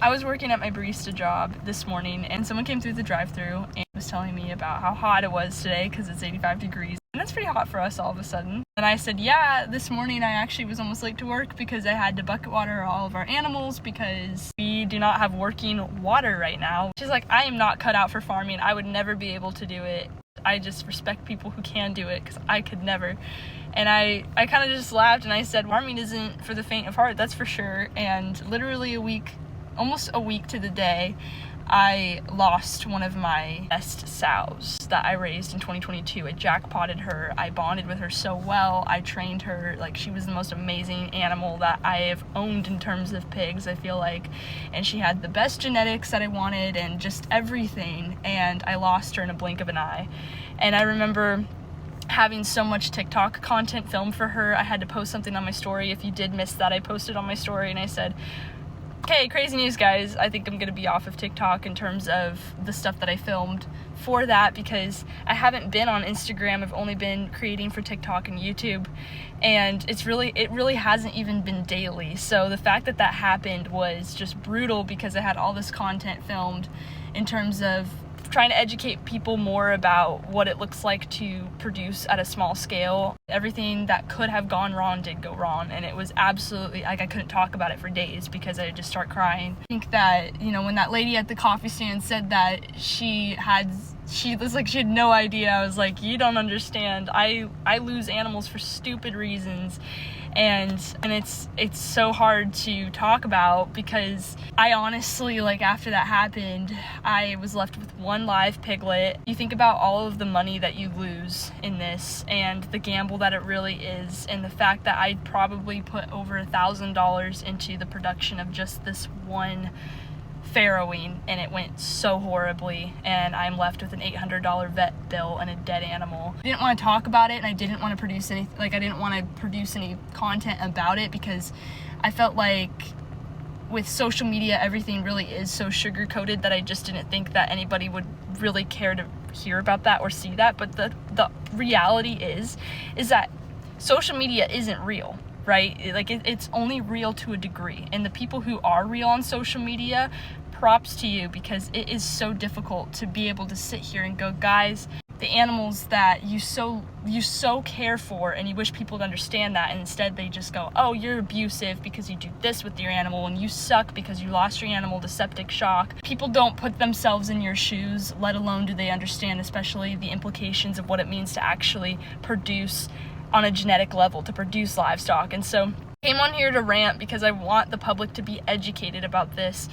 I was working at my barista job this morning and someone came through the drive-thru and was telling me about how hot it was today because it's 85 degrees. And that's pretty hot for us all of a sudden. And I said, yeah, this morning I actually was almost late to work because I had to bucket water all of our animals because we do not have working water right now. She's like, I am not cut out for farming. I would never be able to do it. I just respect people who can do it because I could never. And I kind of just laughed and I said, farming isn't for the faint of heart, that's for sure. And literally almost a week to the day, I lost one of my best sows that I raised in 2022. I jackpotted her. I bonded with her so well. I trained her like she was the most amazing animal that I have owned in terms of pigs, I feel like. And she had the best genetics that I wanted and just everything. And I lost her in a blink of an eye. And I remember having so much TikTok content filmed for her. I had to post something on my story. If you did miss that, I posted on my story and I said, okay, crazy news, guys. I think I'm going to be off of TikTok in terms of the stuff that I filmed for that because I haven't been on Instagram. I've only been creating for TikTok and YouTube, and it really hasn't even been daily. So the fact that that happened was just brutal because I had all this content filmed in terms of trying to educate people more about what it looks like to produce at a small scale. Everything that could have gone wrong did go wrong, and it was absolutely like I couldn't talk about it for days because I would just start crying. I think that, when that lady at the coffee stand said that she was like she had no idea, I was like, you don't understand. I lose animals for stupid reasons. And it's so hard to talk about because I honestly, after that happened, I was left with one live piglet. You think about all of the money that you lose in this and the gamble that it really is, and the fact that I probably put over $1,000 into the production of just this one farrowing, and it went so horribly, and I'm left with an $800 vet bill and a dead animal. I didn't want to talk about it, and I didn't want to produce any content about it because I felt like with social media everything really is so sugar-coated that I just didn't think that anybody would really care to hear about that or see that. But the reality is that social media isn't real, right? It's only real to a degree, and the people who are real on social media, props to you, because it is so difficult to be able to sit here and go, guys, the animals that you so care for, and you wish people would understand that, and instead they just go, oh, you're abusive because you do this with your animal, and you suck because you lost your animal to septic shock. People don't put themselves in your shoes, let alone do they understand especially the implications of what it means to actually produce on a genetic level, to produce livestock. And so I came on here to rant because I want the public to be educated about this.